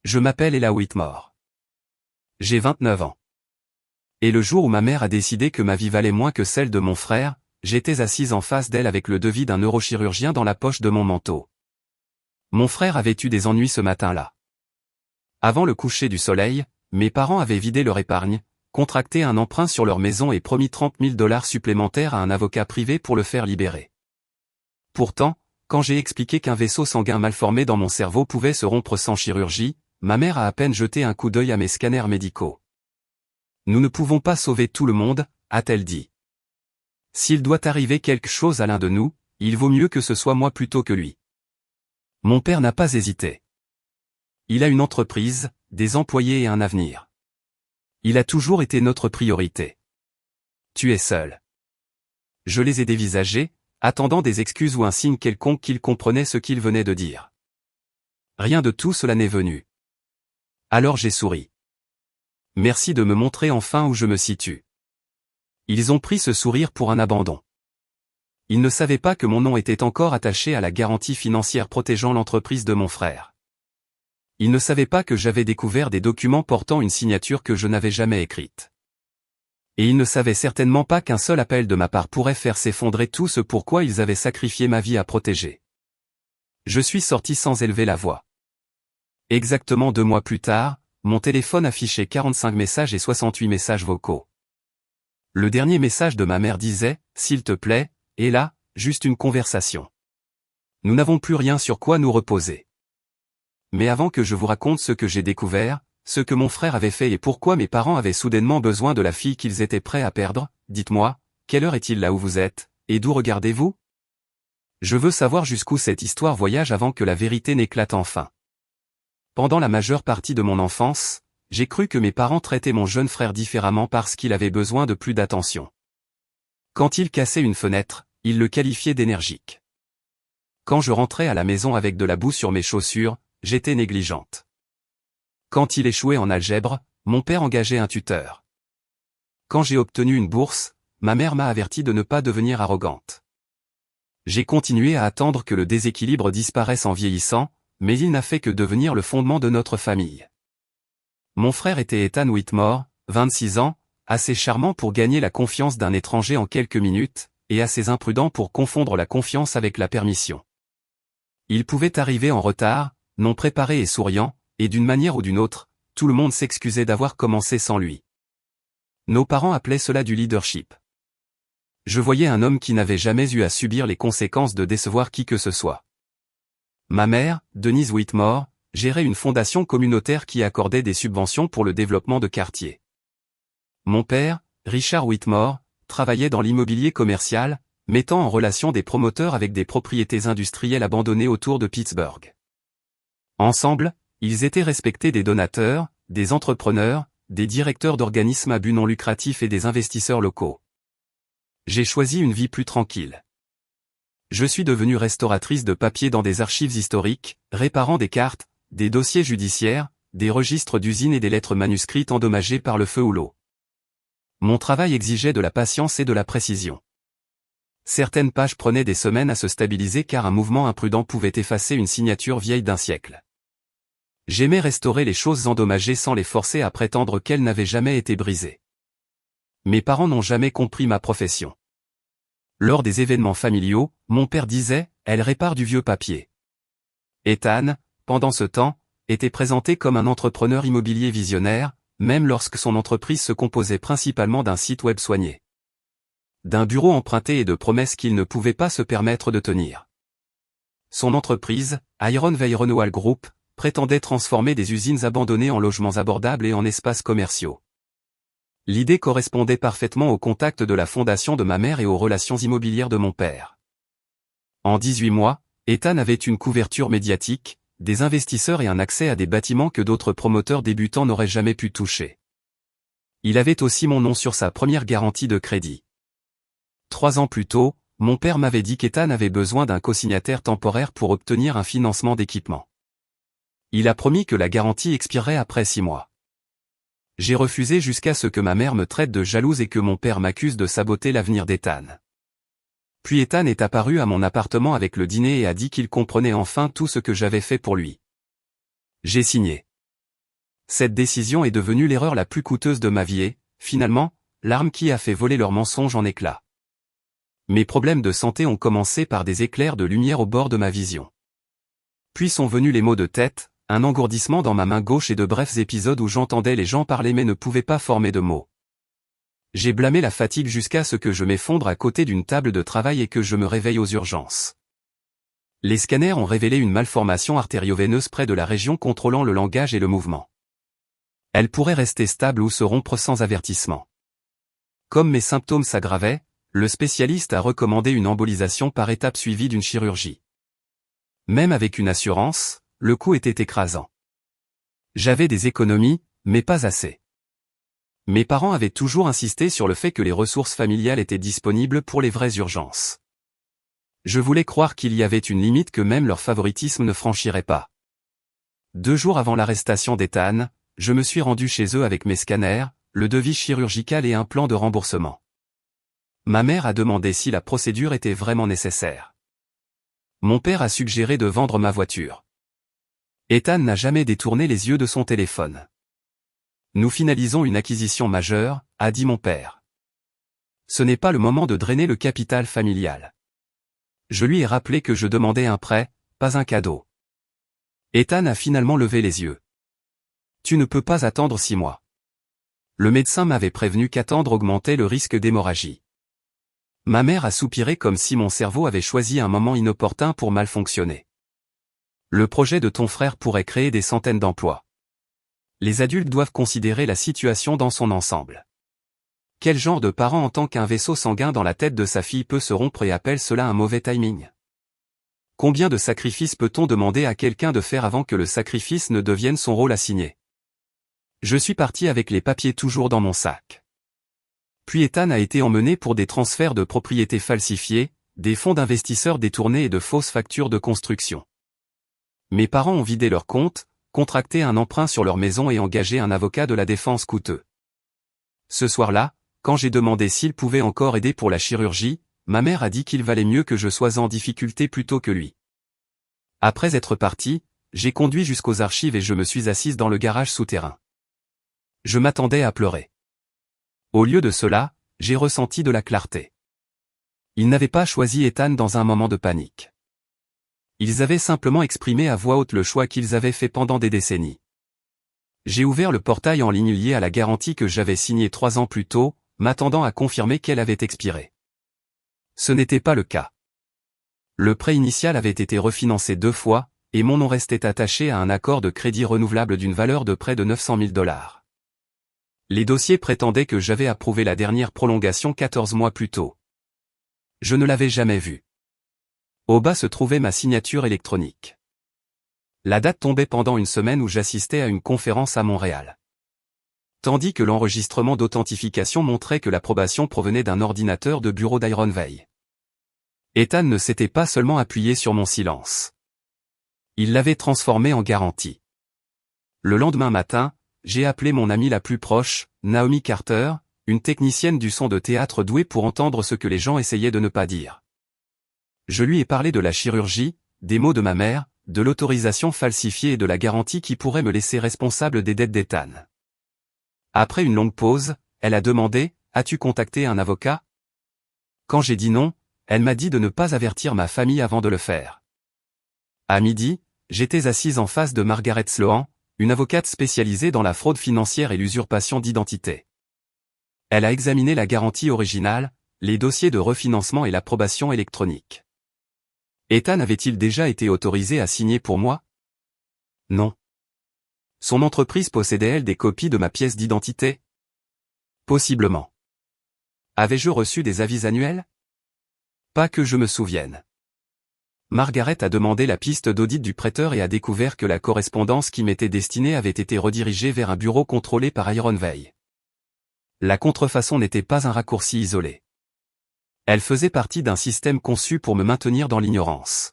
Je m'appelle Ella Whitmore. J'ai 29 ans. Et le jour où ma mère a décidé que ma vie valait moins que celle de mon frère, j'étais assise en face d'elle avec le devis d'un neurochirurgien dans la poche de mon manteau. Mon frère avait eu des ennuis ce matin-là. Avant le coucher du soleil, mes parents avaient vidé leur épargne, contracté un emprunt sur leur maison et promis $30 000 supplémentaires à un avocat privé pour le faire libérer. Pourtant, quand j'ai expliqué qu'un vaisseau sanguin mal formé dans mon cerveau pouvait se rompre sans chirurgie, ma mère a à peine jeté un coup d'œil à mes scanners médicaux. Nous ne pouvons pas sauver tout le monde, a-t-elle dit. S'il doit arriver quelque chose à l'un de nous, il vaut mieux que ce soit moi plutôt que lui. Mon père n'a pas hésité. Il a une entreprise, des employés et un avenir. Il a toujours été notre priorité. Tu es seul. Je les ai dévisagés, attendant des excuses ou un signe quelconque qu'ils comprenaient ce qu'il venait de dire. Rien de tout cela n'est venu. Alors j'ai souri. Merci de me montrer enfin où je me situe. Ils ont pris ce sourire pour un abandon. Ils ne savaient pas que mon nom était encore attaché à la garantie financière protégeant l'entreprise de mon frère. Ils ne savaient pas que j'avais découvert des documents portant une signature que je n'avais jamais écrite. Et ils ne savaient certainement pas qu'un seul appel de ma part pourrait faire s'effondrer tout ce pourquoi ils avaient sacrifié ma vie à protéger. Je suis sorti sans élever la voix. Exactement 2 mois plus tard, mon téléphone affichait 45 messages et 68 messages vocaux. Le dernier message de ma mère disait « S'il te plaît, et là, juste une conversation. Nous n'avons plus rien sur quoi nous reposer. » Mais avant que je vous raconte ce que j'ai découvert, ce que mon frère avait fait et pourquoi mes parents avaient soudainement besoin de la fille qu'ils étaient prêts à perdre, dites-moi, quelle heure est-il là où vous êtes, et d'où regardez-vous? Je veux savoir jusqu'où cette histoire voyage avant que la vérité n'éclate enfin. Pendant la majeure partie de mon enfance, j'ai cru que mes parents traitaient mon jeune frère différemment parce qu'il avait besoin de plus d'attention. Quand il cassait une fenêtre, ils le qualifiaient d'énergique. Quand je rentrais à la maison avec de la boue sur mes chaussures, j'étais négligente. Quand il échouait en algèbre, mon père engageait un tuteur. Quand j'ai obtenu une bourse, ma mère m'a averti de ne pas devenir arrogante. J'ai continué à attendre que le déséquilibre disparaisse en vieillissant, mais il n'a fait que devenir le fondement de notre famille. Mon frère était Ethan Whitmore, 26 ans, assez charmant pour gagner la confiance d'un étranger en quelques minutes, et assez imprudent pour confondre la confiance avec la permission. Il pouvait arriver en retard, non préparé et souriant, et d'une manière ou d'une autre, tout le monde s'excusait d'avoir commencé sans lui. Nos parents appelaient cela du leadership. Je voyais un homme qui n'avait jamais eu à subir les conséquences de décevoir qui que ce soit. Ma mère, Denise Whitmore, gérait une fondation communautaire qui accordait des subventions pour le développement de quartiers. Mon père, Richard Whitmore, travaillait dans l'immobilier commercial, mettant en relation des promoteurs avec des propriétés industrielles abandonnées autour de Pittsburgh. Ensemble, ils étaient respectés des donateurs, des entrepreneurs, des directeurs d'organismes à but non lucratif et des investisseurs locaux. J'ai choisi une vie plus tranquille. Je suis devenue restauratrice de papier dans des archives historiques, réparant des cartes, des dossiers judiciaires, des registres d'usines et des lettres manuscrites endommagées par le feu ou l'eau. Mon travail exigeait de la patience et de la précision. Certaines pages prenaient des semaines à se stabiliser car un mouvement imprudent pouvait effacer une signature vieille d'un siècle. J'aimais restaurer les choses endommagées sans les forcer à prétendre qu'elles n'avaient jamais été brisées. Mes parents n'ont jamais compris ma profession. Lors des événements familiaux, mon père disait « Elle répare du vieux papier ». Ethan, pendant ce temps, était présenté comme un entrepreneur immobilier visionnaire, même lorsque son entreprise se composait principalement d'un site web soigné. D'un bureau emprunté et de promesses qu'il ne pouvait pas se permettre de tenir. Son entreprise, Iron Veil Renewal Group, prétendait transformer des usines abandonnées en logements abordables et en espaces commerciaux. L'idée correspondait parfaitement au contact de la fondation de ma mère et aux relations immobilières de mon père. En 18 mois, Ethan avait une couverture médiatique, des investisseurs et un accès à des bâtiments que d'autres promoteurs débutants n'auraient jamais pu toucher. Il avait aussi mon nom sur sa première garantie de crédit. 3 ans plus tôt, mon père m'avait dit qu'Ethan avait besoin d'un cosignataire temporaire pour obtenir un financement d'équipement. Il a promis que la garantie expirerait après 6 mois. J'ai refusé jusqu'à ce que ma mère me traite de jalouse et que mon père m'accuse de saboter l'avenir d'Ethan. Puis Ethan est apparu à mon appartement avec le dîner et a dit qu'il comprenait enfin tout ce que j'avais fait pour lui. J'ai signé. Cette décision est devenue l'erreur la plus coûteuse de ma vie et, finalement, l'arme qui a fait voler leurs mensonges en éclats. Mes problèmes de santé ont commencé par des éclairs de lumière au bord de ma vision. Puis sont venus les maux de tête, un engourdissement dans ma main gauche et de brefs épisodes où j'entendais les gens parler mais ne pouvais pas former de mots. J'ai blâmé la fatigue jusqu'à ce que je m'effondre à côté d'une table de travail et que je me réveille aux urgences. Les scanners ont révélé une malformation artério-veineuse près de la région contrôlant le langage et le mouvement. Elle pourrait rester stable ou se rompre sans avertissement. Comme mes symptômes s'aggravaient, le spécialiste a recommandé une embolisation par étapes suivie d'une chirurgie. Même avec une assurance, le coût était écrasant. J'avais des économies, mais pas assez. Mes parents avaient toujours insisté sur le fait que les ressources familiales étaient disponibles pour les vraies urgences. Je voulais croire qu'il y avait une limite que même leur favoritisme ne franchirait pas. 2 jours avant l'arrestation d'Ethan, je me suis rendu chez eux avec mes scanners, le devis chirurgical et un plan de remboursement. Ma mère a demandé si la procédure était vraiment nécessaire. Mon père a suggéré de vendre ma voiture. Ethan n'a jamais détourné les yeux de son téléphone. Nous finalisons une acquisition majeure, a dit mon père. Ce n'est pas le moment de drainer le capital familial. Je lui ai rappelé que je demandais un prêt, pas un cadeau. Ethan a finalement levé les yeux. Tu ne peux pas attendre 6 mois. Le médecin m'avait prévenu qu'attendre augmentait le risque d'hémorragie. Ma mère a soupiré comme si mon cerveau avait choisi un moment inopportun pour mal fonctionner. Le projet de ton frère pourrait créer des centaines d'emplois. Les adultes doivent considérer la situation dans son ensemble. Quel genre de parent entend qu'un vaisseau sanguin dans la tête de sa fille peut se rompre et appelle cela un mauvais timing? Combien de sacrifices peut-on demander à quelqu'un de faire avant que le sacrifice ne devienne son rôle assigné? Je suis parti avec les papiers toujours dans mon sac. Puis Ethan a été emmené pour des transferts de propriétés falsifiés, des fonds d'investisseurs détournés et de fausses factures de construction. Mes parents ont vidé leurs comptes, contracté un emprunt sur leur maison et engagé un avocat de la défense coûteux. Ce soir-là, quand j'ai demandé s'il pouvait encore aider pour la chirurgie, ma mère a dit qu'il valait mieux que je sois en difficulté plutôt que lui. Après être parti, j'ai conduit jusqu'aux archives et je me suis assise dans le garage souterrain. Je m'attendais à pleurer. Au lieu de cela, j'ai ressenti de la clarté. Ils n'avaient pas choisi Ethan dans un moment de panique. Ils avaient simplement exprimé à voix haute le choix qu'ils avaient fait pendant des décennies. J'ai ouvert le portail en ligne lié à la garantie que j'avais signée 3 ans plus tôt, m'attendant à confirmer qu'elle avait expiré. Ce n'était pas le cas. Le prêt initial avait été refinancé 2 fois, et mon nom restait attaché à un accord de crédit renouvelable d'une valeur de près de 900 000 $. Les dossiers prétendaient que j'avais approuvé la dernière prolongation 14 mois plus tôt. Je ne l'avais jamais vue. Au bas se trouvait ma signature électronique. La date tombait pendant une semaine où j'assistais à une conférence à Montréal. Tandis que l'enregistrement d'authentification montrait que l'approbation provenait d'un ordinateur de bureau d'Iron Veil. Ethan ne s'était pas seulement appuyé sur mon silence. Il l'avait transformé en garantie. Le lendemain matin, j'ai appelé mon amie la plus proche, Naomi Carter, une technicienne du son de théâtre douée pour entendre ce que les gens essayaient de ne pas dire. Je lui ai parlé de la chirurgie, des mots de ma mère, de l'autorisation falsifiée et de la garantie qui pourrait me laisser responsable des dettes d'Ethan. Après une longue pause, elle a demandé « As-tu contacté un avocat ?» Quand j'ai dit non, elle m'a dit de ne pas avertir ma famille avant de le faire. À midi, j'étais assise en face de Margaret Sloan, une avocate spécialisée dans la fraude financière et l'usurpation d'identité. Elle a examiné la garantie originale, les dossiers de refinancement et l'approbation électronique. Ethan avait-il déjà été autorisé à signer pour moi? Non. Son entreprise possédait-elle des copies de ma pièce d'identité? Possiblement. Avais-je reçu des avis annuels? Pas que je me souvienne. Margaret a demandé la piste d'audit du prêteur et a découvert que la correspondance qui m'était destinée avait été redirigée vers un bureau contrôlé par Iron Veil. La contrefaçon n'était pas un raccourci isolé. Elle faisait partie d'un système conçu pour me maintenir dans l'ignorance.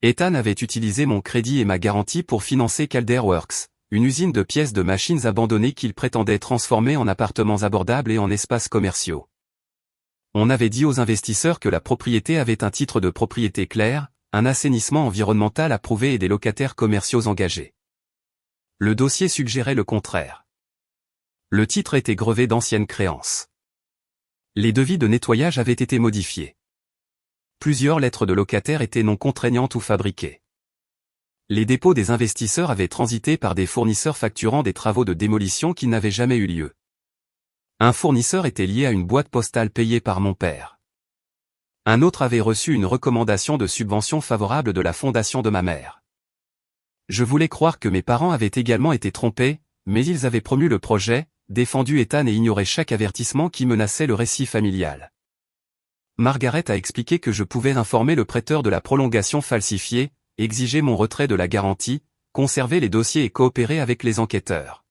Ethan avait utilisé mon crédit et ma garantie pour financer Calderworks, une usine de pièces de machines abandonnées qu'il prétendait transformer en appartements abordables et en espaces commerciaux. On avait dit aux investisseurs que la propriété avait un titre de propriété clair, un assainissement environnemental approuvé et des locataires commerciaux engagés. Le dossier suggérait le contraire. Le titre était grevé d'anciennes créances. Les devis de nettoyage avaient été modifiés. Plusieurs lettres de locataires étaient non contraignantes ou fabriquées. Les dépôts des investisseurs avaient transité par des fournisseurs facturant des travaux de démolition qui n'avaient jamais eu lieu. Un fournisseur était lié à une boîte postale payée par mon père. Un autre avait reçu une recommandation de subvention favorable de la fondation de ma mère. Je voulais croire que mes parents avaient également été trompés, mais ils avaient promu le projet, défendu Ethan et ignoré chaque avertissement qui menaçait le récit familial. Margaret a expliqué que je pouvais informer le prêteur de la prolongation falsifiée, exiger mon retrait de la garantie, conserver les dossiers et coopérer avec les enquêteurs.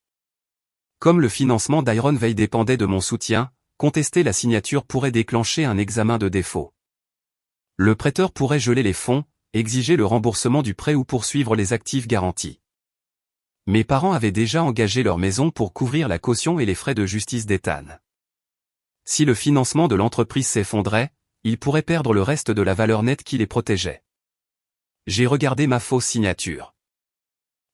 Comme le financement d'Iron Veil dépendait de mon soutien, contester la signature pourrait déclencher un examen de défaut. Le prêteur pourrait geler les fonds, exiger le remboursement du prêt ou poursuivre les actifs garantis. Mes parents avaient déjà engagé leur maison pour couvrir la caution et les frais de justice d'Ethan. Si le financement de l'entreprise s'effondrait, ils pourraient perdre le reste de la valeur nette qui les protégeait. J'ai regardé ma fausse signature.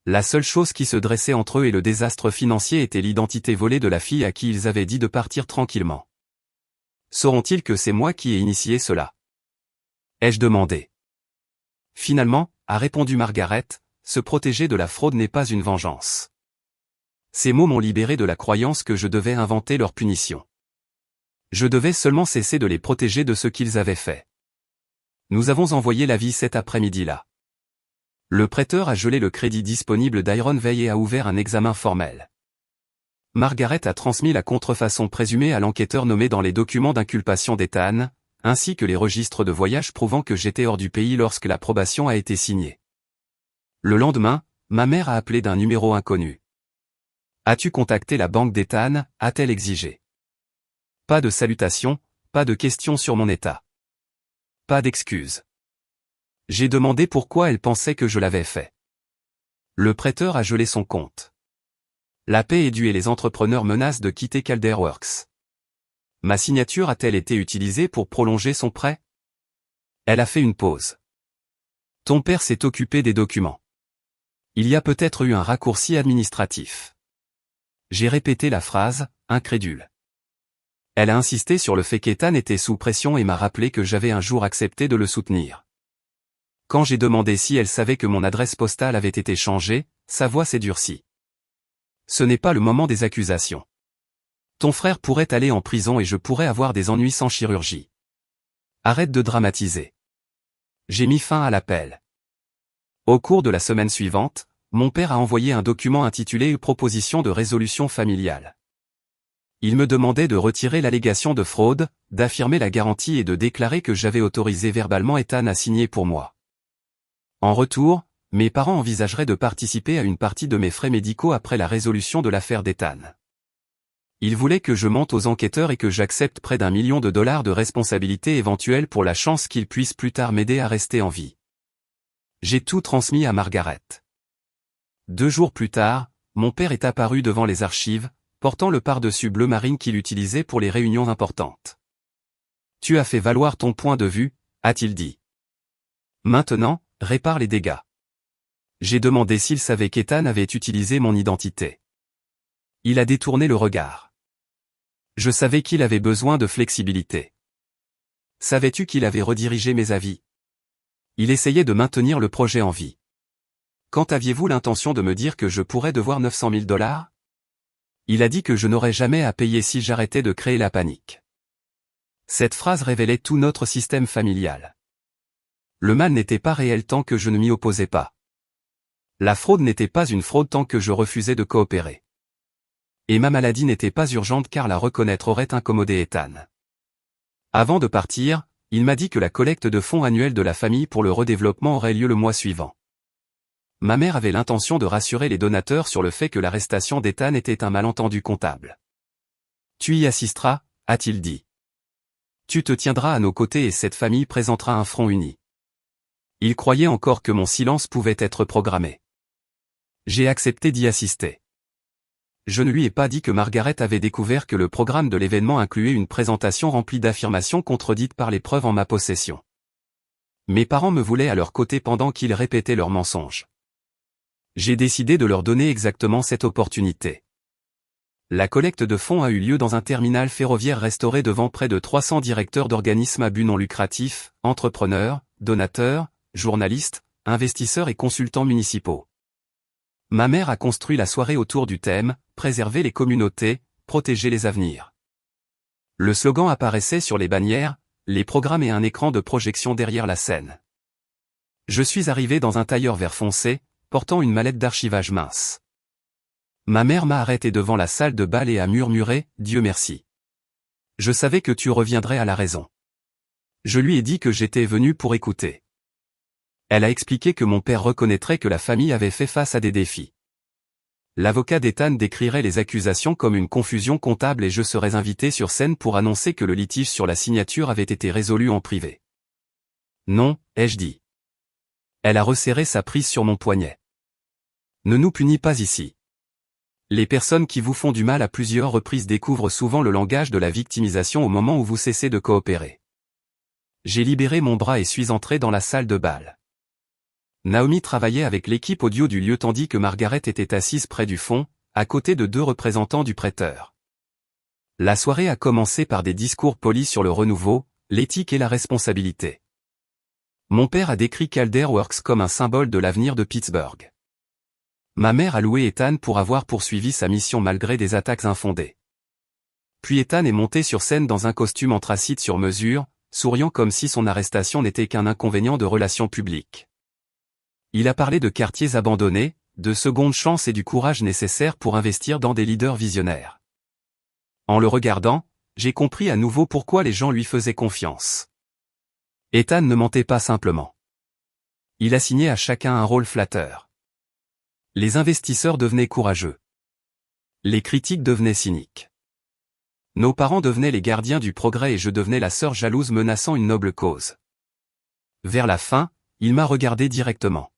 La seule chose qui se dressait entre eux et le désastre financier était l'identité volée de la fille à qui ils avaient dit de partir tranquillement. Sauront-ils que c'est moi qui ai initié cela? Ai-je demandé. Finalement, a répondu Margaret, se protéger de la fraude n'est pas une vengeance. Ces mots m'ont libéré de la croyance que je devais inventer leur punition. Je devais seulement cesser de les protéger de ce qu'ils avaient fait. Nous avons envoyé l'avis cet après-midi-là. Le prêteur a gelé le crédit disponible d'Iron Veil et a ouvert un examen formel. Margaret a transmis la contrefaçon présumée à l'enquêteur nommé dans les documents d'inculpation d'Ethan, ainsi que les registres de voyage prouvant que j'étais hors du pays lorsque l'approbation a été signée. Le lendemain, ma mère a appelé d'un numéro inconnu. « As-tu contacté la banque d'Ethan ?» a-t-elle exigé. Pas de salutation, pas de questions sur mon état. Pas d'excuses. J'ai demandé pourquoi elle pensait que je l'avais fait. Le prêteur a gelé son compte. La paix est due et les entrepreneurs menacent de quitter Calderworks. Ma signature a-t-elle été utilisée pour prolonger son prêt? Elle a fait une pause. Ton père s'est occupé des documents. Il y a peut-être eu un raccourci administratif. J'ai répété la phrase, incrédule. Elle a insisté sur le fait qu'Ethan était sous pression et m'a rappelé que j'avais un jour accepté de le soutenir. Quand j'ai demandé si elle savait que mon adresse postale avait été changée, sa voix s'est durcie. Ce n'est pas le moment des accusations. Ton frère pourrait aller en prison et je pourrais avoir des ennuis sans chirurgie. Arrête de dramatiser. J'ai mis fin à l'appel. Au cours de la semaine suivante, mon père a envoyé un document intitulé « Proposition de résolution familiale ». Il me demandait de retirer l'allégation de fraude, d'affirmer la garantie et de déclarer que j'avais autorisé verbalement Ethan à signer pour moi. En retour, mes parents envisageraient de participer à une partie de mes frais médicaux après la résolution de l'affaire d'Ethan. Ils voulaient que je monte aux enquêteurs et que j'accepte près d'1 million de dollars de responsabilité éventuelle pour la chance qu'ils puissent plus tard m'aider à rester en vie. J'ai tout transmis à Margaret. 2 jours plus tard, mon père est apparu devant les archives, portant le pardessus bleu marine qu'il utilisait pour les réunions importantes. « Tu as fait valoir ton point de vue », a-t-il dit. Maintenant, répare les dégâts. J'ai demandé s'il savait qu'Ethan avait utilisé mon identité. Il a détourné le regard. Je savais qu'il avait besoin de flexibilité. Savais-tu qu'il avait redirigé mes avis? Il essayait de maintenir le projet en vie. Quand aviez-vous l'intention de me dire que je pourrais devoir 900 000 dollars? Il a dit que je n'aurais jamais à payer si j'arrêtais de créer la panique. Cette phrase révélait tout notre système familial. Le mal n'était pas réel tant que je ne m'y opposais pas. La fraude n'était pas une fraude tant que je refusais de coopérer. Et ma maladie n'était pas urgente car la reconnaître aurait incommodé Ethan. Avant de partir, il m'a dit que la collecte de fonds annuelle de la famille pour le redéveloppement aurait lieu le mois suivant. Ma mère avait l'intention de rassurer les donateurs sur le fait que l'arrestation d'Ethan était un malentendu comptable. Tu y assisteras, a-t-il dit. Tu te tiendras à nos côtés et cette famille présentera un front uni. Il croyait encore que mon silence pouvait être programmé. J'ai accepté d'y assister. Je ne lui ai pas dit que Margaret avait découvert que le programme de l'événement incluait une présentation remplie d'affirmations contredites par les preuves en ma possession. Mes parents me voulaient à leur côté pendant qu'ils répétaient leurs mensonges. J'ai décidé de leur donner exactement cette opportunité. La collecte de fonds a eu lieu dans un terminal ferroviaire restauré devant près de 300 directeurs d'organismes à but non lucratif, entrepreneurs, donateurs, journalistes, investisseurs et consultants municipaux. Ma mère a construit la soirée autour du thème « Préserver les communautés, protéger les avenirs ». Le slogan apparaissait sur les bannières, les programmes et un écran de projection derrière la scène. Je suis arrivé dans un tailleur vert foncé, portant une mallette d'archivage mince. Ma mère m'a arrêté devant la salle de bal et a murmuré « Dieu merci. Je savais que tu reviendrais à la raison. » Je lui ai dit que j'étais venu pour écouter. Elle a expliqué que mon père reconnaîtrait que la famille avait fait face à des défis. L'avocat d'Ethan décrirait les accusations comme une confusion comptable et je serais invité sur scène pour annoncer que le litige sur la signature avait été résolu en privé. Non, ai-je dit. Elle a resserré sa prise sur mon poignet. Ne nous punis pas ici. Les personnes qui vous font du mal à plusieurs reprises découvrent souvent le langage de la victimisation au moment où vous cessez de coopérer. J'ai libéré mon bras et suis entré dans la salle de bal. Naomi travaillait avec l'équipe audio du lieu tandis que Margaret était assise près du fond, à côté de 2 représentants du prêteur. La soirée a commencé par des discours polis sur le renouveau, l'éthique et la responsabilité. Mon père a décrit Calder Works comme un symbole de l'avenir de Pittsburgh. Ma mère a loué Ethan pour avoir poursuivi sa mission malgré des attaques infondées. Puis Ethan est monté sur scène dans un costume anthracite sur mesure, souriant comme si son arrestation n'était qu'un inconvénient de relations publiques. Il a parlé de quartiers abandonnés, de seconde chance et du courage nécessaire pour investir dans des leaders visionnaires. En le regardant, j'ai compris à nouveau pourquoi les gens lui faisaient confiance. Ethan ne mentait pas simplement. Il assignait à chacun un rôle flatteur. Les investisseurs devenaient courageux. Les critiques devenaient cyniques. Nos parents devenaient les gardiens du progrès et je devenais la sœur jalouse menaçant une noble cause. Vers la fin, il m'a regardé directement.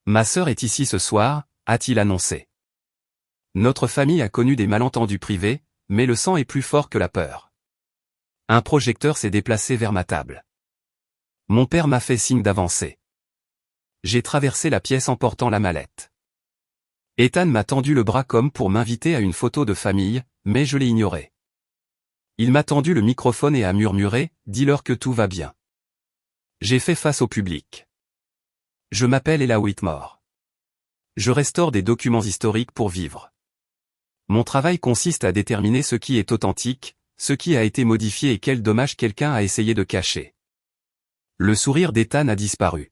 Ma sœur est ici ce soir, a-t-il annoncé. Notre famille a connu des malentendus privés, mais le sang est plus fort que la peur. Un projecteur s'est déplacé vers ma table. Mon père m'a fait signe d'avancer. J'ai traversé la pièce en portant la mallette. Ethan m'a tendu le bras comme pour m'inviter à une photo de famille, mais je l'ai ignoré. Il m'a tendu le microphone et a murmuré « Dis-leur que tout va bien ». J'ai fait face au public. Je m'appelle Ella Whitmore. Je restaure des documents historiques pour vivre. Mon travail consiste à déterminer ce qui est authentique, ce qui a été modifié et quel dommage quelqu'un a essayé de cacher. Le sourire d'Ethan a disparu.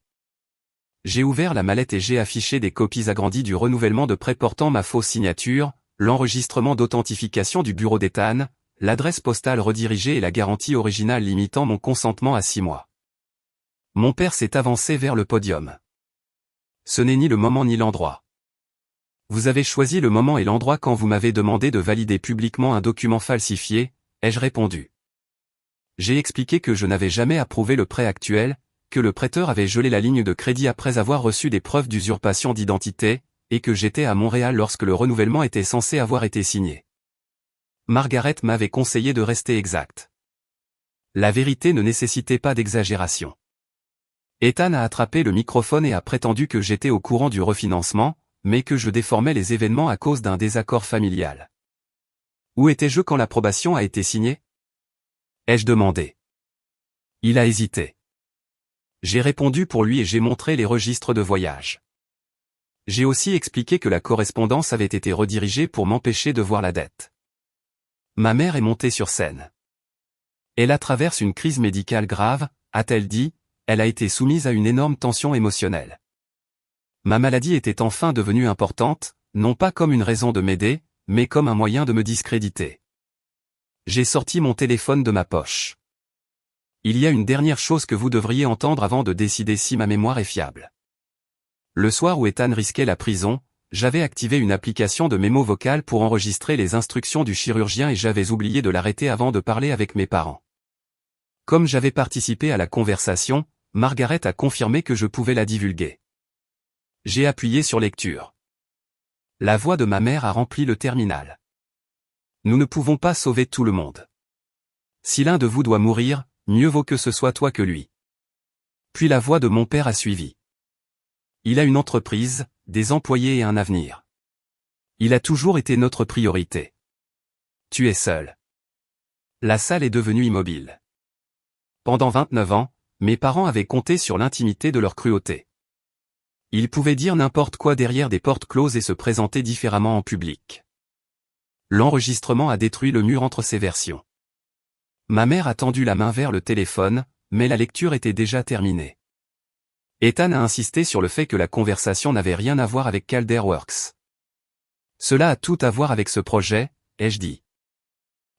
J'ai ouvert la mallette et j'ai affiché des copies agrandies du renouvellement de prêt portant ma fausse signature, l'enregistrement d'authentification du bureau d'Ethan, l'adresse postale redirigée et la garantie originale limitant mon consentement à 6 mois. Mon père s'est avancé vers le podium. Ce n'est ni le moment ni l'endroit. Vous avez choisi le moment et l'endroit quand vous m'avez demandé de valider publiquement un document falsifié, ai-je répondu. J'ai expliqué que je n'avais jamais approuvé le prêt actuel, que le prêteur avait gelé la ligne de crédit après avoir reçu des preuves d'usurpation d'identité, et que j'étais à Montréal lorsque le renouvellement était censé avoir été signé. Margaret m'avait conseillé de rester exact. La vérité ne nécessitait pas d'exagération. Ethan a attrapé le microphone et a prétendu que j'étais au courant du refinancement, mais que je déformais les événements à cause d'un désaccord familial. Où étais-je quand l'approbation a été signée? Ai-je demandé. Il a hésité. J'ai répondu pour lui et j'ai montré les registres de voyage. J'ai aussi expliqué que la correspondance avait été redirigée pour m'empêcher de voir la dette. Ma mère est montée sur scène. Elle traverse une crise médicale grave, a-t-elle dit, elle a été soumise à une énorme tension émotionnelle. Ma maladie était enfin devenue importante, non pas comme une raison de m'aider, mais comme un moyen de me discréditer. J'ai sorti mon téléphone de ma poche. Il y a une dernière chose que vous devriez entendre avant de décider si ma mémoire est fiable. Le soir où Ethan risquait la prison, j'avais activé une application de mémo vocal pour enregistrer les instructions du chirurgien et j'avais oublié de l'arrêter avant de parler avec mes parents. Comme j'avais participé à la conversation, Margaret a confirmé que je pouvais la divulguer. J'ai appuyé sur lecture. La voix de ma mère a rempli le terminal. Nous ne pouvons pas sauver tout le monde. Si l'un de vous doit mourir, mieux vaut que ce soit toi que lui. Puis la voix de mon père a suivi. Il a une entreprise, des employés et un avenir. Il a toujours été notre priorité. Tu es seul. La salle est devenue immobile. Pendant 29 ans, mes parents avaient compté sur l'intimité de leur cruauté. Ils pouvaient dire n'importe quoi derrière des portes closes et se présenter différemment en public. L'enregistrement a détruit le mur entre ces versions. Ma mère a tendu la main vers le téléphone, mais la lecture était déjà terminée. Ethan a insisté sur le fait que la conversation n'avait rien à voir avec CalderWorks. Cela a tout à voir avec ce projet, ai-je dit.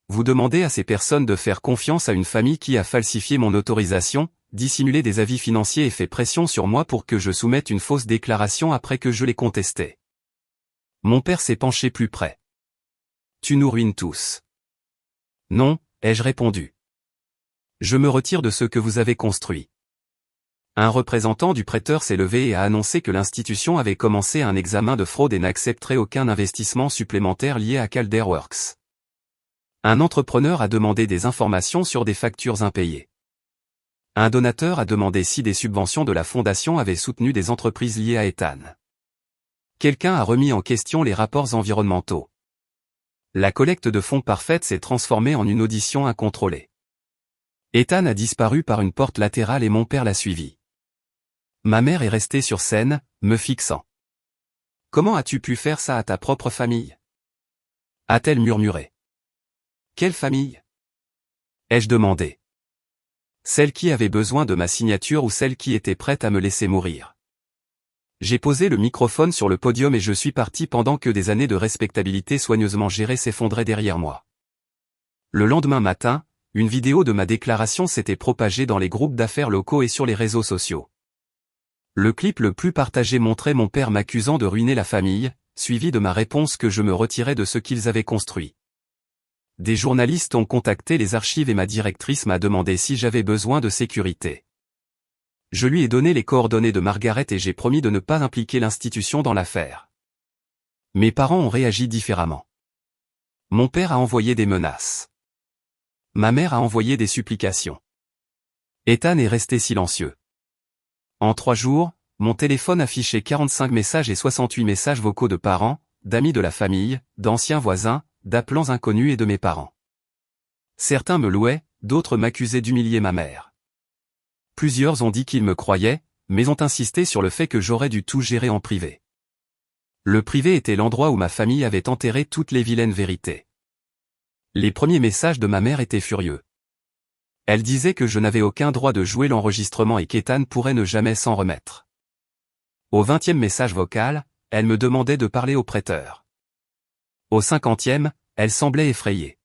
Vous demandez à ces personnes de faire confiance à une famille qui a falsifié mon autorisation, dissimulé des avis financiers et fait pression sur moi pour que je soumette une fausse déclaration après que je l'ai contestée. Mon père s'est penché plus près. Tu nous ruines tous. Non, ai-je répondu. Je me retire de ce que vous avez construit. Un représentant du prêteur s'est levé et a annoncé que l'institution avait commencé un examen de fraude et n'accepterait aucun investissement supplémentaire lié à CalderWorks. Un entrepreneur a demandé des informations sur des factures impayées. Un donateur a demandé si des subventions de la fondation avaient soutenu des entreprises liées à Ethan. Quelqu'un a remis en question les rapports environnementaux. La collecte de fonds parfaite s'est transformée en une audition incontrôlée. Ethan a disparu par une porte latérale et mon père l'a suivi. Ma mère est restée sur scène, me fixant. Comment as-tu pu faire ça à ta propre famille? A-t-elle murmuré. Quelle famille? Ai-je demandé. Celle qui avait besoin de ma signature ou celle qui était prête à me laisser mourir? J'ai posé le microphone sur le podium et je suis parti pendant que des années de respectabilité soigneusement gérées s'effondraient derrière moi. Le lendemain matin, une vidéo de ma déclaration s'était propagée dans les groupes d'affaires locaux et sur les réseaux sociaux. Le clip le plus partagé montrait mon père m'accusant de ruiner la famille, suivi de ma réponse que je me retirais de ce qu'ils avaient construit. Des journalistes ont contacté les archives et ma directrice m'a demandé si j'avais besoin de sécurité. Je lui ai donné les coordonnées de Margaret et j'ai promis de ne pas impliquer l'institution dans l'affaire. Mes parents ont réagi différemment. Mon père a envoyé des menaces. Ma mère a envoyé des supplications. Ethan est resté silencieux. En 3 jours, mon téléphone affichait 45 messages et 68 messages vocaux de parents, d'amis de la famille, d'anciens voisins, d'appelants inconnus et de mes parents. Certains me louaient, d'autres m'accusaient d'humilier ma mère. Plusieurs ont dit qu'ils me croyaient, mais ont insisté sur le fait que j'aurais dû tout gérer en privé. Le privé était l'endroit où ma famille avait enterré toutes les vilaines vérités. Les premiers messages de ma mère étaient furieux. Elle disait que je n'avais aucun droit de jouer l'enregistrement et qu'Ethan pourrait ne jamais s'en remettre. Au 20e message vocal, elle me demandait de parler au prêteur. Au 50e, elle semblait effrayée.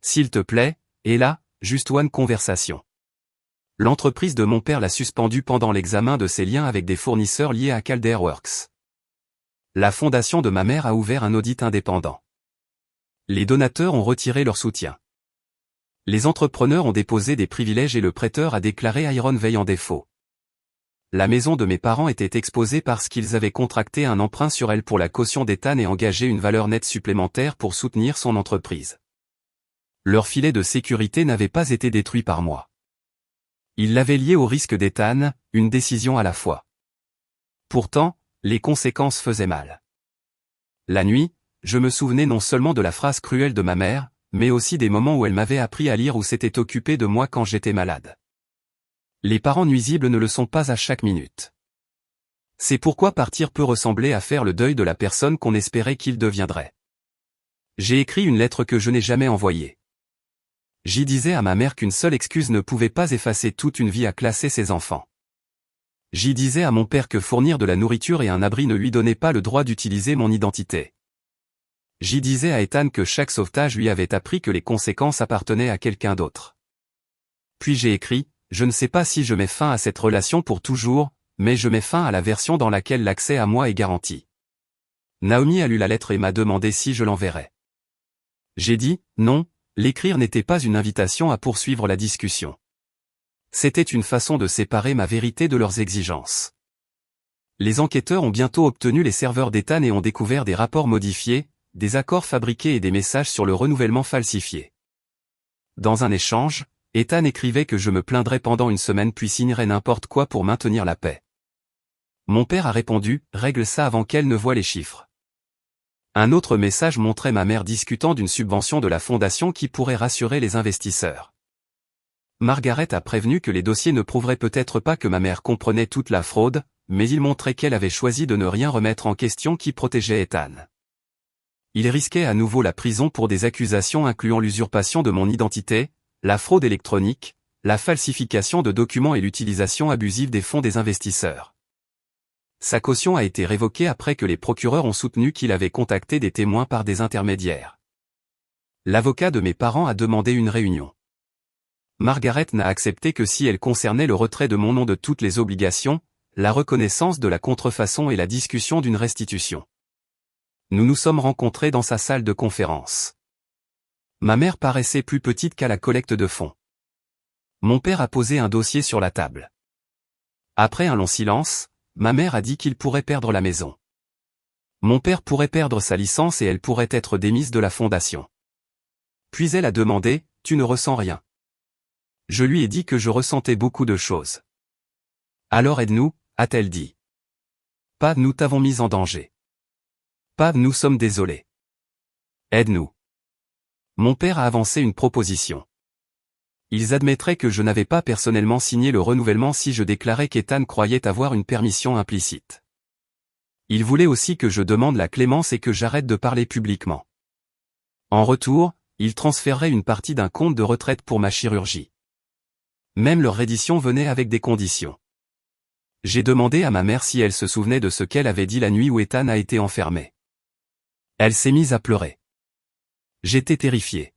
S'il te plaît, et là, juste one conversation. L'entreprise de mon père l'a suspendu pendant l'examen de ses liens avec des fournisseurs liés à CalderWorks. La fondation de ma mère a ouvert un audit indépendant. Les donateurs ont retiré leur soutien. Les entrepreneurs ont déposé des privilèges et le prêteur a déclaré Iron Veil en défaut. La maison de mes parents était exposée parce qu'ils avaient contracté un emprunt sur elle pour la caution d'Ethan et engagé une valeur nette supplémentaire pour soutenir son entreprise. Leur filet de sécurité n'avait pas été détruit par moi. Ils l'avaient lié au risque d'Ethan, une décision à la fois. Pourtant, les conséquences faisaient mal. La nuit, je me souvenais non seulement de la phrase cruelle de ma mère, mais aussi des moments où elle m'avait appris à lire ou s'était occupée de moi quand j'étais malade. Les parents nuisibles ne le sont pas à chaque minute. C'est pourquoi partir peut ressembler à faire le deuil de la personne qu'on espérait qu'il deviendrait. J'ai écrit une lettre que je n'ai jamais envoyée. J'y disais à ma mère qu'une seule excuse ne pouvait pas effacer toute une vie à classer ses enfants. J'y disais à mon père que fournir de la nourriture et un abri ne lui donnait pas le droit d'utiliser mon identité. J'y disais à Ethan que chaque sauvetage lui avait appris que les conséquences appartenaient à quelqu'un d'autre. Puis j'ai écrit, je ne sais pas si je mets fin à cette relation pour toujours, mais je mets fin à la version dans laquelle l'accès à moi est garanti. Naomi a lu la lettre et m'a demandé si je l'enverrais. J'ai dit, non, l'écrire n'était pas une invitation à poursuivre la discussion. C'était une façon de séparer ma vérité de leurs exigences. Les enquêteurs ont bientôt obtenu les serveurs d'Ethan et ont découvert des rapports modifiés, des accords fabriqués et des messages sur le renouvellement falsifié. Dans un échange, Ethan écrivait que je me plaindrais pendant une semaine puis signerais n'importe quoi pour maintenir la paix. Mon père a répondu, règle ça avant qu'elle ne voie les chiffres. Un autre message montrait ma mère discutant d'une subvention de la fondation qui pourrait rassurer les investisseurs. Margaret a prévenu que les dossiers ne prouveraient peut-être pas que ma mère comprenait toute la fraude, mais ils montraient qu'elle avait choisi de ne rien remettre en question qui protégeait Ethan. Il risquait à nouveau la prison pour des accusations incluant l'usurpation de mon identité, la fraude électronique, la falsification de documents et l'utilisation abusive des fonds des investisseurs. Sa caution a été révoquée après que les procureurs ont soutenu qu'il avait contacté des témoins par des intermédiaires. L'avocat de mes parents a demandé une réunion. Margaret n'a accepté que si elle concernait le retrait de mon nom de toutes les obligations, la reconnaissance de la contrefaçon et la discussion d'une restitution. Nous nous sommes rencontrés dans sa salle de conférence. Ma mère paraissait plus petite qu'à la collecte de fonds. Mon père a posé un dossier sur la table. Après un long silence, ma mère a dit qu'il pourrait perdre la maison. Mon père pourrait perdre sa licence et elle pourrait être démise de la fondation. Puis elle a demandé, « Tu ne ressens rien ?» Je lui ai dit que je ressentais beaucoup de choses. « Alors aide-nous » a-t-elle dit. « Pas nous t'avons mis en danger. Pas nous sommes désolés. Aide-nous. » Mon père a avancé une proposition. Ils admettraient que je n'avais pas personnellement signé le renouvellement si je déclarais qu'Ethan croyait avoir une permission implicite. Ils voulaient aussi que je demande la clémence et que j'arrête de parler publiquement. En retour, ils transféreraient une partie d'un compte de retraite pour ma chirurgie. Même leur reddition venait avec des conditions. J'ai demandé à ma mère si elle se souvenait de ce qu'elle avait dit la nuit où Ethan a été enfermé. Elle s'est mise à pleurer. J'étais terrifié.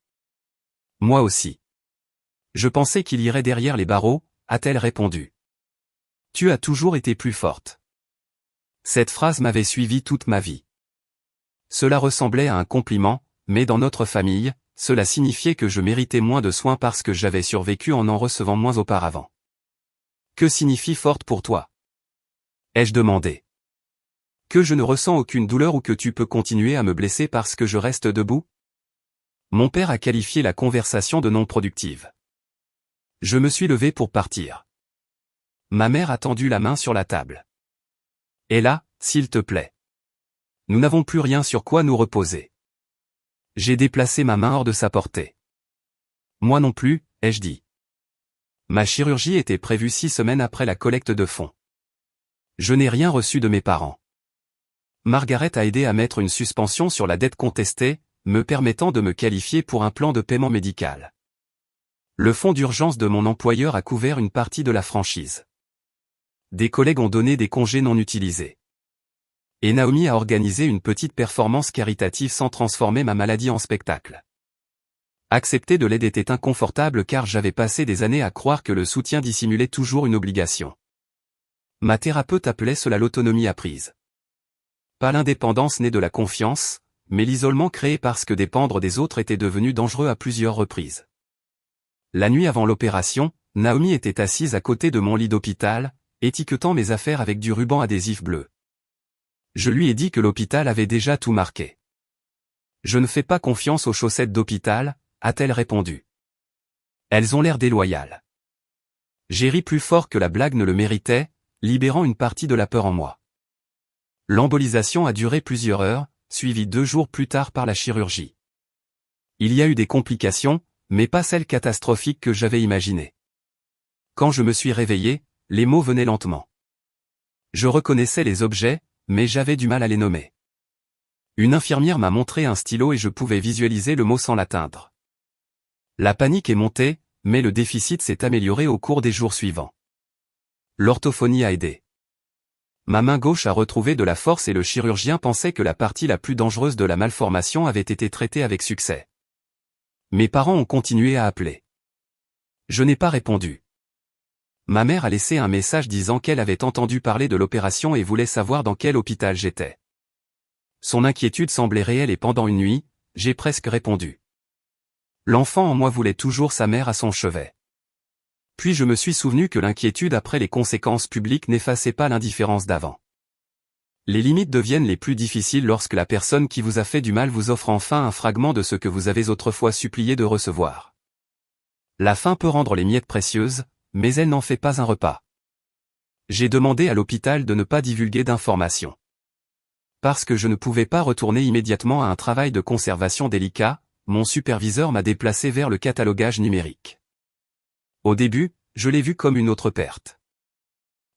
Moi aussi. Je pensais qu'il irait derrière les barreaux, a-t-elle répondu. Tu as toujours été plus forte. Cette phrase m'avait suivi toute ma vie. Cela ressemblait à un compliment, mais dans notre famille, cela signifiait que je méritais moins de soins parce que j'avais survécu en recevant moins auparavant. Que signifie forte pour toi? Ai-je demandé. Que je ne ressens aucune douleur ou que tu peux continuer à me blesser parce que je reste debout? Mon père a qualifié la conversation de non productive. Je me suis levé pour partir. Ma mère a tendu la main sur la table. Et là, s'il te plaît. Nous n'avons plus rien sur quoi nous reposer. J'ai déplacé ma main hors de sa portée. Moi non plus, ai-je dit. Ma chirurgie était prévue 6 semaines après la collecte de fonds. Je n'ai rien reçu de mes parents. Margaret a aidé à mettre une suspension sur la dette contestée, me permettant de me qualifier pour un plan de paiement médical. Le fonds d'urgence de mon employeur a couvert une partie de la franchise. Des collègues ont donné des congés non utilisés. Et Naomi a organisé une petite performance caritative sans transformer ma maladie en spectacle. Accepter de l'aide était inconfortable car j'avais passé des années à croire que le soutien dissimulait toujours une obligation. Ma thérapeute appelait cela l'autonomie apprise. Pas l'indépendance née de la confiance, mais l'isolement créé parce que dépendre des autres était devenu dangereux à plusieurs reprises. La nuit avant l'opération, Naomi était assise à côté de mon lit d'hôpital, étiquetant mes affaires avec du ruban adhésif bleu. Je lui ai dit que l'hôpital avait déjà tout marqué. Je ne fais pas confiance aux chaussettes d'hôpital, a-t-elle répondu. Elles ont l'air déloyales. J'ai ri plus fort que la blague ne le méritait, libérant une partie de la peur en moi. L'embolisation a duré plusieurs heures, suivie 2 jours plus tard par la chirurgie. Il y a eu des complications, mais pas celles catastrophiques que j'avais imaginées. Quand je me suis réveillé, les mots venaient lentement. Je reconnaissais les objets, mais j'avais du mal à les nommer. Une infirmière m'a montré un stylo et je pouvais visualiser le mot sans l'atteindre. La panique est montée, mais le déficit s'est amélioré au cours des jours suivants. L'orthophonie a aidé. Ma main gauche a retrouvé de la force et le chirurgien pensait que la partie la plus dangereuse de la malformation avait été traitée avec succès. Mes parents ont continué à appeler. Je n'ai pas répondu. Ma mère a laissé un message disant qu'elle avait entendu parler de l'opération et voulait savoir dans quel hôpital j'étais. Son inquiétude semblait réelle et pendant une nuit, j'ai presque répondu. L'enfant en moi voulait toujours sa mère à son chevet. Puis je me suis souvenu que l'inquiétude après les conséquences publiques n'effaçait pas l'indifférence d'avant. Les limites deviennent les plus difficiles lorsque la personne qui vous a fait du mal vous offre enfin un fragment de ce que vous avez autrefois supplié de recevoir. La faim peut rendre les miettes précieuses, mais elle n'en fait pas un repas. J'ai demandé à l'hôpital de ne pas divulguer d'informations. Parce que je ne pouvais pas retourner immédiatement à un travail de conservation délicat, mon superviseur m'a déplacé vers le catalogage numérique. Au début, je l'ai vu comme une autre perte.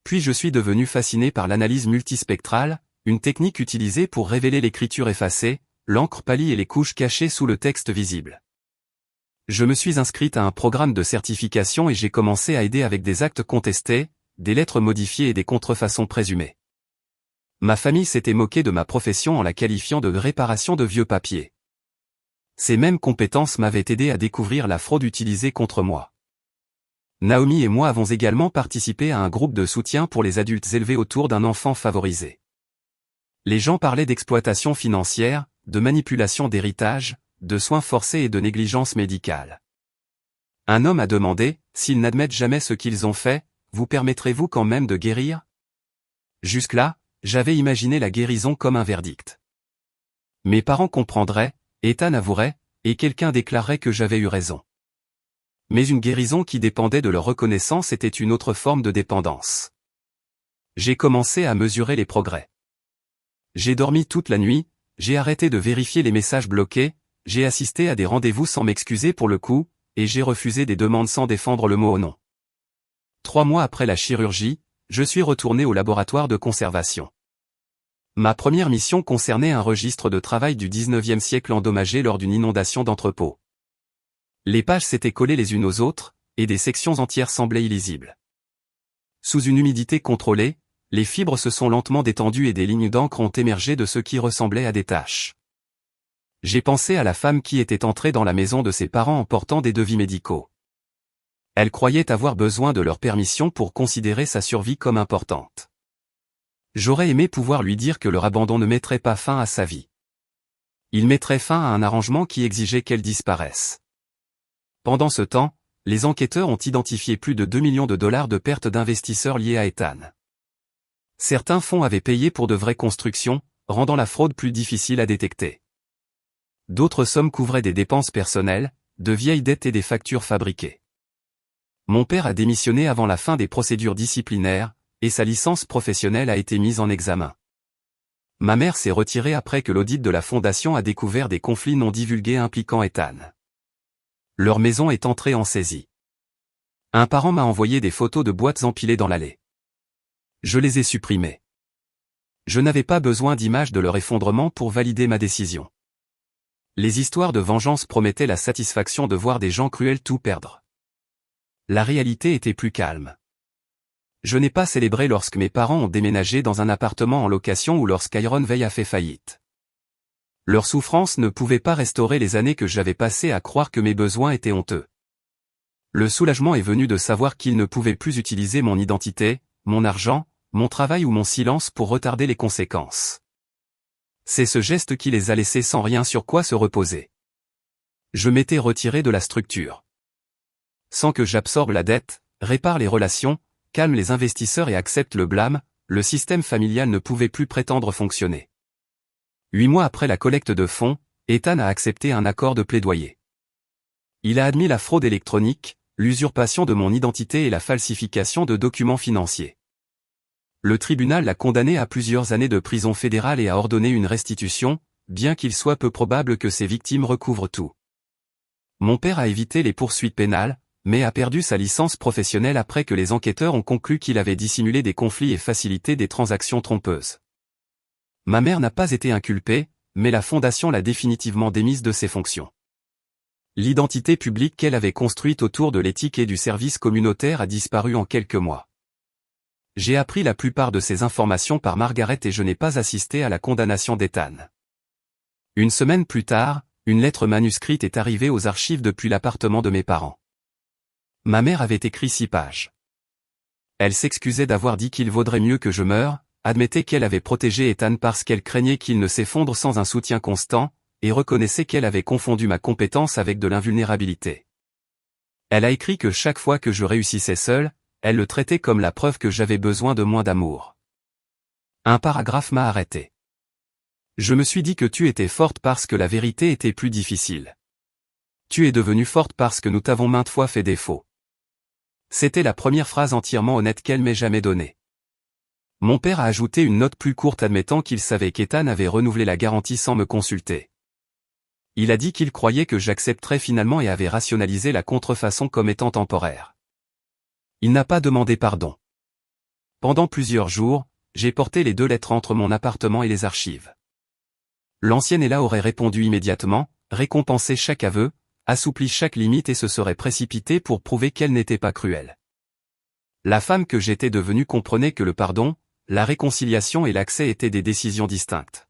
Puis je suis devenu fasciné par l'analyse multispectrale, une technique utilisée pour révéler l'écriture effacée, l'encre pâlie et les couches cachées sous le texte visible. Je me suis inscrite à un programme de certification et j'ai commencé à aider avec des actes contestés, des lettres modifiées et des contrefaçons présumées. Ma famille s'était moquée de ma profession en la qualifiant de réparation de vieux papiers. Ces mêmes compétences m'avaient aidé à découvrir la fraude utilisée contre moi. Naomi et moi avons également participé à un groupe de soutien pour les adultes élevés autour d'un enfant favorisé. Les gens parlaient d'exploitation financière, de manipulation d'héritage, de soins forcés et de négligence médicale. Un homme a demandé, s'ils n'admettent jamais ce qu'ils ont fait, vous permettrez-vous quand même de guérir? Jusque-là, j'avais imaginé la guérison comme un verdict. Mes parents comprendraient, Ethan avouerait, et quelqu'un déclarerait que j'avais eu raison. Mais une guérison qui dépendait de leur reconnaissance était une autre forme de dépendance. J'ai commencé à mesurer les progrès. J'ai dormi toute la nuit, j'ai arrêté de vérifier les messages bloqués, j'ai assisté à des rendez-vous sans m'excuser pour le coup, et j'ai refusé des demandes sans défendre le mot au nom. 3 mois après la chirurgie, je suis retourné au laboratoire de conservation. Ma première mission concernait un registre de travail du 19e siècle endommagé lors d'une inondation d'entrepôt. Les pages s'étaient collées les unes aux autres, et des sections entières semblaient illisibles. Sous une humidité contrôlée, les fibres se sont lentement détendues et des lignes d'encre ont émergé de ce qui ressemblait à des taches. J'ai pensé à la femme qui était entrée dans la maison de ses parents en portant des devis médicaux. Elle croyait avoir besoin de leur permission pour considérer sa survie comme importante. J'aurais aimé pouvoir lui dire que leur abandon ne mettrait pas fin à sa vie. Il mettrait fin à un arrangement qui exigeait qu'elle disparaisse. Pendant ce temps, les enquêteurs ont identifié plus de 2 millions de dollars de pertes d'investisseurs liées à Ethan. Certains fonds avaient payé pour de vraies constructions, rendant la fraude plus difficile à détecter. D'autres sommes couvraient des dépenses personnelles, de vieilles dettes et des factures fabriquées. Mon père a démissionné avant la fin des procédures disciplinaires, et sa licence professionnelle a été mise en examen. Ma mère s'est retirée après que l'audit de la fondation a découvert des conflits non divulgués impliquant Ethan. Leur maison est entrée en saisie. Un parent m'a envoyé des photos de boîtes empilées dans l'allée. Je les ai supprimées. Je n'avais pas besoin d'images de leur effondrement pour valider ma décision. Les histoires de vengeance promettaient la satisfaction de voir des gens cruels tout perdre. La réalité était plus calme. Je n'ai pas célébré lorsque mes parents ont déménagé dans un appartement en location ou lorsqu'Iron Veil a fait faillite. Leur souffrance ne pouvait pas restaurer les années que j'avais passées à croire que mes besoins étaient honteux. Le soulagement est venu de savoir qu'ils ne pouvaient plus utiliser mon identité, mon argent, mon travail ou mon silence pour retarder les conséquences. C'est ce geste qui les a laissés sans rien sur quoi se reposer. Je m'étais retiré de la structure. Sans que j'absorbe la dette, répare les relations, calme les investisseurs et accepte le blâme, le système familial ne pouvait plus prétendre fonctionner. 8 mois après la collecte de fonds, Ethan a accepté un accord de plaidoyer. Il a admis la fraude électronique, l'usurpation de mon identité et la falsification de documents financiers. Le tribunal l'a condamné à plusieurs années de prison fédérale et a ordonné une restitution, bien qu'il soit peu probable que ses victimes recouvrent tout. Mon père a évité les poursuites pénales, mais a perdu sa licence professionnelle après que les enquêteurs ont conclu qu'il avait dissimulé des conflits et facilité des transactions trompeuses. Ma mère n'a pas été inculpée, mais la fondation l'a définitivement démise de ses fonctions. L'identité publique qu'elle avait construite autour de l'éthique et du service communautaire a disparu en quelques mois. J'ai appris la plupart de ces informations par Margaret et je n'ai pas assisté à la condamnation d'Ethan. Une semaine plus tard, une lettre manuscrite est arrivée aux archives depuis l'appartement de mes parents. Ma mère avait écrit 6 pages. Elle s'excusait d'avoir dit qu'il vaudrait mieux que je meure, admettait qu'elle avait protégé Ethan parce qu'elle craignait qu'il ne s'effondre sans un soutien constant, et reconnaissait qu'elle avait confondu ma compétence avec de l'invulnérabilité. Elle a écrit que chaque fois que je réussissais seul, elle le traitait comme la preuve que j'avais besoin de moins d'amour. Un paragraphe m'a arrêté. Je me suis dit que tu étais forte parce que la vérité était plus difficile. Tu es devenue forte parce que nous t'avons maintes fois fait défaut. C'était la première phrase entièrement honnête qu'elle m'ait jamais donnée. Mon père a ajouté une note plus courte admettant qu'il savait qu'Ethan avait renouvelé la garantie sans me consulter. Il a dit qu'il croyait que j'accepterais finalement et avait rationalisé la contrefaçon comme étant temporaire. Il n'a pas demandé pardon. Pendant plusieurs jours, j'ai porté les 2 lettres entre mon appartement et les archives. L'ancienne Ella aurait répondu immédiatement, récompensé chaque aveu, assoupli chaque limite et se serait précipitée pour prouver qu'elle n'était pas cruelle. La femme que j'étais devenue comprenait que le pardon, la réconciliation et l'accès étaient des décisions distinctes.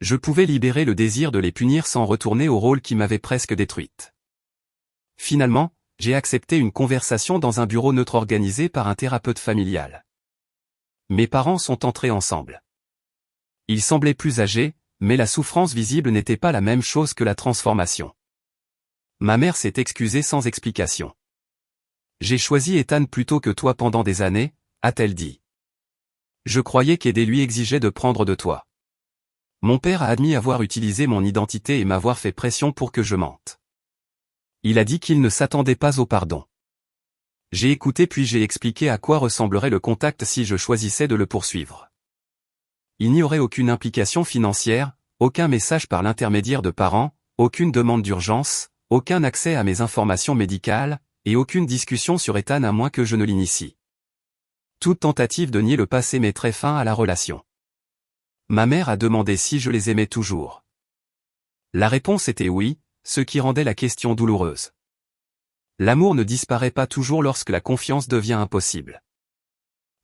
Je pouvais libérer le désir de les punir sans retourner au rôle qui m'avait presque détruite. Finalement, j'ai accepté une conversation dans un bureau neutre organisé par un thérapeute familial. Mes parents sont entrés ensemble. Ils semblaient plus âgés, mais la souffrance visible n'était pas la même chose que la transformation. Ma mère s'est excusée sans explication. J'ai choisi Ethan plutôt que toi pendant des années, a-t-elle dit. Je croyais qu'aider lui exigeait de prendre de toi. Mon père a admis avoir utilisé mon identité et m'avoir fait pression pour que je mente. Il a dit qu'il ne s'attendait pas au pardon. J'ai écouté puis j'ai expliqué à quoi ressemblerait le contact si je choisissais de le poursuivre. Il n'y aurait aucune implication financière, aucun message par l'intermédiaire de parents, aucune demande d'urgence, aucun accès à mes informations médicales, et aucune discussion sur Ethan à moins que je ne l'initie. Toute tentative de nier le passé mettrait fin à la relation. Ma mère a demandé si je les aimais toujours. La réponse était oui, ce qui rendait la question douloureuse. L'amour ne disparaît pas toujours lorsque la confiance devient impossible.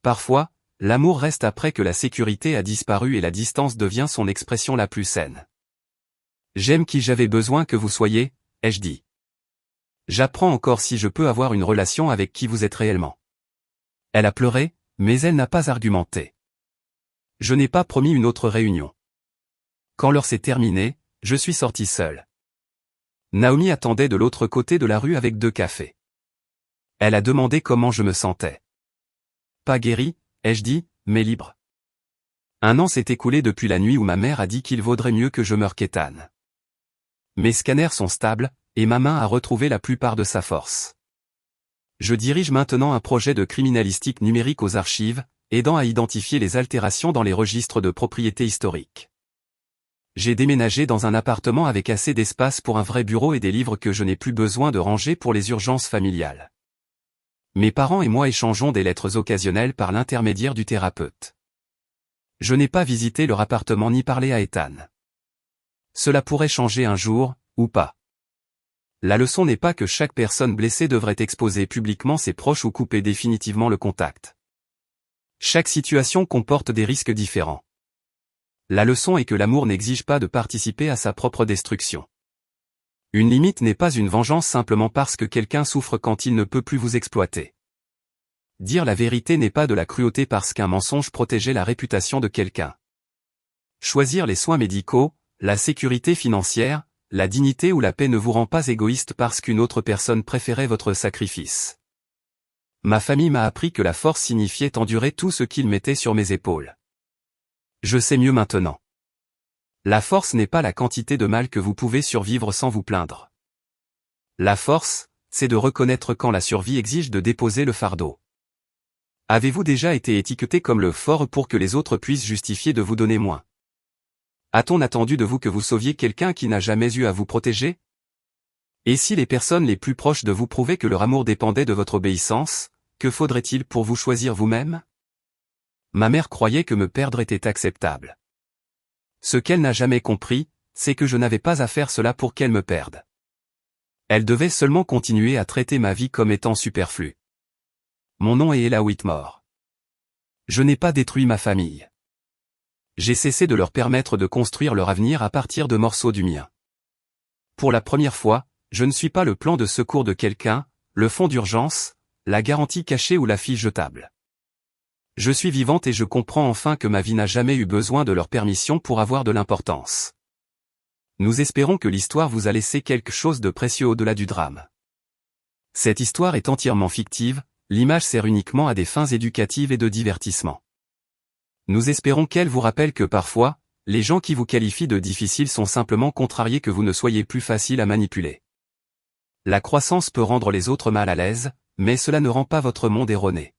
Parfois, l'amour reste après que la sécurité a disparu et la distance devient son expression la plus saine. J'aime qui j'avais besoin que vous soyez, ai-je dit. J'apprends encore si je peux avoir une relation avec qui vous êtes réellement. Elle a pleuré, mais elle n'a pas argumenté. Je n'ai pas promis une autre réunion. Quand l'heure s'est terminée, je suis sorti seul. Naomi attendait de l'autre côté de la rue avec 2 cafés. Elle a demandé comment je me sentais. Pas guéri, ai-je dit, mais libre. 1 an s'est écoulé depuis la nuit où ma mère a dit qu'il vaudrait mieux que je meure qu'Ethan. Mes scanners sont stables, et ma main a retrouvé la plupart de sa force. Je dirige maintenant un projet de criminalistique numérique aux archives, aidant à identifier les altérations dans les registres de propriété historique. J'ai déménagé dans un appartement avec assez d'espace pour un vrai bureau et des livres que je n'ai plus besoin de ranger pour les urgences familiales. Mes parents et moi échangeons des lettres occasionnelles par l'intermédiaire du thérapeute. Je n'ai pas visité leur appartement ni parlé à Ethan. Cela pourrait changer un jour, ou pas. La leçon n'est pas que chaque personne blessée devrait exposer publiquement ses proches ou couper définitivement le contact. Chaque situation comporte des risques différents. La leçon est que l'amour n'exige pas de participer à sa propre destruction. Une limite n'est pas une vengeance simplement parce que quelqu'un souffre quand il ne peut plus vous exploiter. Dire la vérité n'est pas de la cruauté parce qu'un mensonge protégeait la réputation de quelqu'un. Choisir les soins médicaux, la sécurité financière, la dignité ou la paix ne vous rend pas égoïste parce qu'une autre personne préférait votre sacrifice. Ma famille m'a appris que la force signifiait endurer tout ce qu'il mettait sur mes épaules. Je sais mieux maintenant. La force n'est pas la quantité de mal que vous pouvez survivre sans vous plaindre. La force, c'est de reconnaître quand la survie exige de déposer le fardeau. Avez-vous déjà été étiqueté comme le fort pour que les autres puissent justifier de vous donner moins? A-t-on attendu de vous que vous sauviez quelqu'un qui n'a jamais eu à vous protéger? Et si les personnes les plus proches de vous prouvaient que leur amour dépendait de votre obéissance, que faudrait-il pour vous choisir vous-même? Ma mère croyait que me perdre était acceptable. Ce qu'elle n'a jamais compris, c'est que je n'avais pas à faire cela pour qu'elle me perde. Elle devait seulement continuer à traiter ma vie comme étant superflue. Mon nom est Ella Whitmore. Je n'ai pas détruit ma famille. J'ai cessé de leur permettre de construire leur avenir à partir de morceaux du mien. Pour la première fois, je ne suis pas le plan de secours de quelqu'un, le fonds d'urgence, la garantie cachée ou la fiche jetable. Je suis vivante et je comprends enfin que ma vie n'a jamais eu besoin de leur permission pour avoir de l'importance. Nous espérons que l'histoire vous a laissé quelque chose de précieux au-delà du drame. Cette histoire est entièrement fictive, l'image sert uniquement à des fins éducatives et de divertissement. Nous espérons qu'elle vous rappelle que parfois, les gens qui vous qualifient de difficiles sont simplement contrariés que vous ne soyez plus facile à manipuler. La croissance peut rendre les autres mal à l'aise, mais cela ne rend pas votre monde erroné.